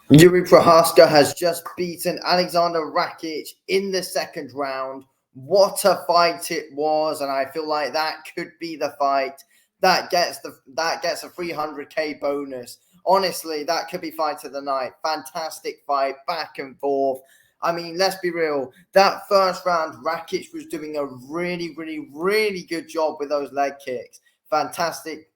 Yuri Prochazka has just beaten Aleksandar Rakic in the second round. What a fight it was, and I feel like that could be the fight that gets a 300k bonus. Honestly, that could be fight of the night. Fantastic fight, back and forth. I mean, let's be real. That first round, Rakic was doing a really, really, really good job with those leg kicks. Fantastic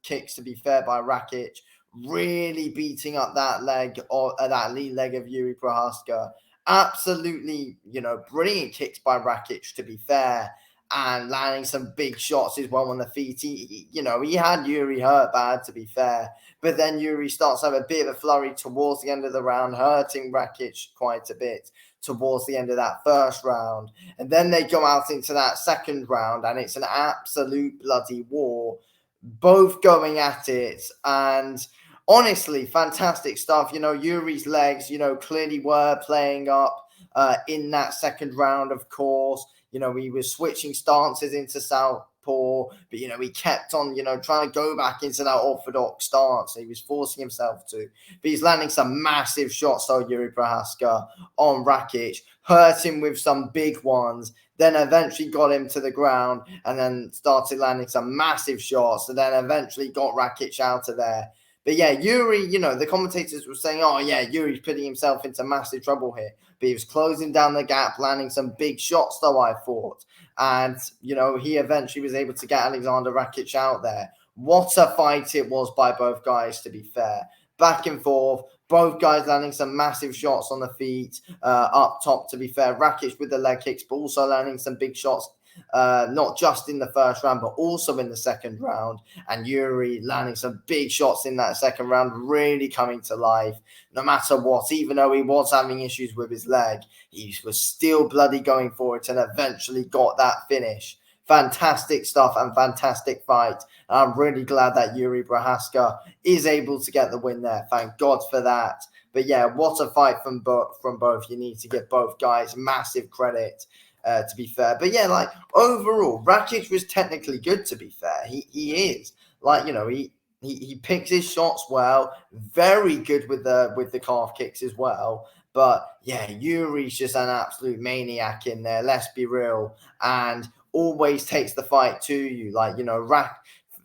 kicks, to be fair, by Rakic, really beating up that leg or that lead leg of Yuri Prohaska. Absolutely, brilliant kicks by Rakic, to be fair, and landing some big shots as well on the feet. He had Yuri hurt bad, to be fair, but then Yuri starts to have a bit of a flurry towards the end of the round, hurting Rakic quite a bit towards the end of that first round. And then they go out into that second round, and it's an absolute bloody war, both going at it. And honestly, fantastic stuff. Yuri's legs, clearly were playing up in that second round, of course. He was switching stances into southpaw, but, he kept on, trying to go back into that orthodox stance. He was forcing himself to. But he's landing some massive shots, though, Yuri Prohaska, on Rakic, hurt him with some big ones, then eventually got him to the ground, and then started landing some massive shots, and then eventually got Rakic out of there. But yeah, Yuri, the commentators were saying, oh yeah, Yuri's putting himself into massive trouble here. But he was closing down the gap, landing some big shots, though, I thought. And, he eventually was able to get Aleksandar Rakic out there. What a fight it was by both guys, to be fair. Back and forth, both guys landing some massive shots on the feet, up top, to be fair. Rakic with the leg kicks, but also landing some big shots, not just in the first round, but also in the second round. And Yuri landing some big shots in that second round, really coming to life. No matter what, even though he was having issues with his leg, he was still bloody going for it and eventually got that finish. Fantastic stuff and fantastic fight. I'm really glad that Yuri Prohaska is able to get the win there. Thank God for that. But yeah, what a fight from both. You need to give both guys massive credit, to be fair. But yeah, like overall, Rakic was technically good, to be fair. He is. Like, he picks his shots well, very good with the calf kicks as well. But yeah, Yuri's just an absolute maniac in there, let's be real. And always takes the fight to you. Like,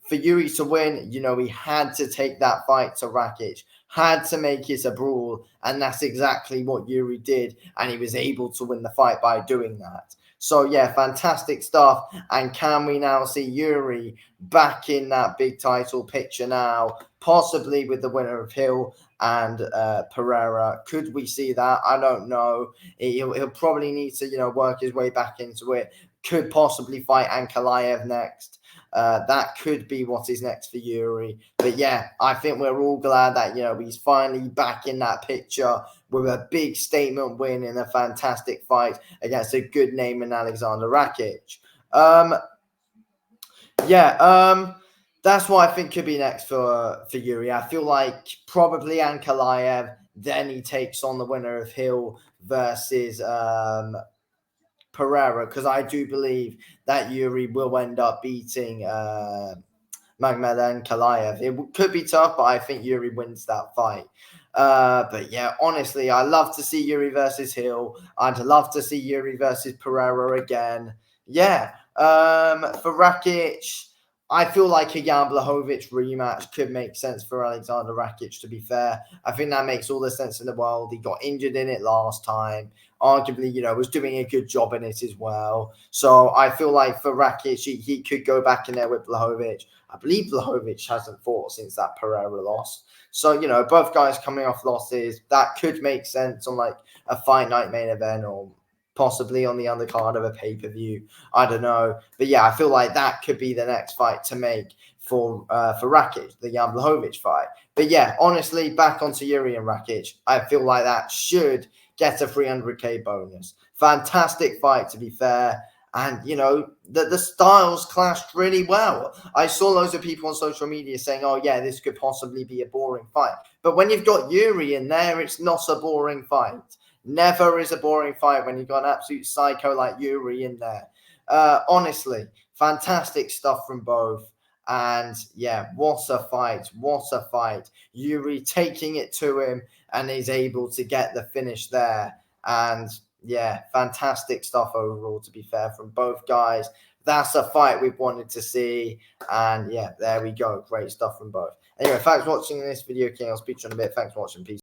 for Yuri to win, he had to take that fight to Rakic, had to make it a brawl, and that's exactly what Yuri did, and he was able to win the fight by doing that. So yeah, fantastic stuff. And can we now see Yuri back in that big title picture now, possibly with the winner of Hill and Pereira? Could we see that? I don't know. He'll probably need to, work his way back into it. Could possibly fight Ankalaev next. That could be what is next for Yuri. But yeah, I think we're all glad that, he's finally back in that picture with a big statement win in a fantastic fight against a good name in Aleksandar Rakic. That's what I think could be next for Yuri. I feel like probably Ankalaev. Then he takes on the winner of Hill versus Pereira, because I do believe that Yuri will end up beating Magmed Ankalaev. It could be tough, but I think Yuri wins that fight. But yeah, honestly, I love to see Yuri versus Hill. I'd love to see Yuri versus Pereira again. Yeah. For Rakic, I feel like a Jan Blachowicz rematch could make sense for Aleksandar Rakic, to be fair. I think that makes all the sense in the world. He got injured in it last time. Arguably, was doing a good job in it as well. So I feel like for Rakic, he could go back in there with Blachowicz. I believe Blachowicz hasn't fought since that Pereira loss. So, both guys coming off losses, that could make sense on like a fight night main event or possibly on the undercard of a pay-per-view. I don't know. But yeah, I feel like that could be the next fight to make for Rakic, the Jan Blachowicz fight. But yeah, honestly, back onto Yuri and Rakic, I feel like that should get a 300k bonus. Fantastic fight, to be fair. And, the styles clashed really well. I saw loads of people on social media saying, oh, yeah, this could possibly be a boring fight. But when you've got Yuri in there, it's not a boring fight. Never is a boring fight when you've got an absolute psycho like Yuri in there. Honestly, fantastic stuff from both. And yeah, what a fight. What a fight. Jiri taking it to him and is able to get the finish there. And yeah, fantastic stuff overall, to be fair, from both guys. That's a fight we've wanted to see. And yeah, there we go. Great stuff from both. Anyway, thanks for watching this video, King. I'll speak to you in a bit. Thanks for watching. Peace.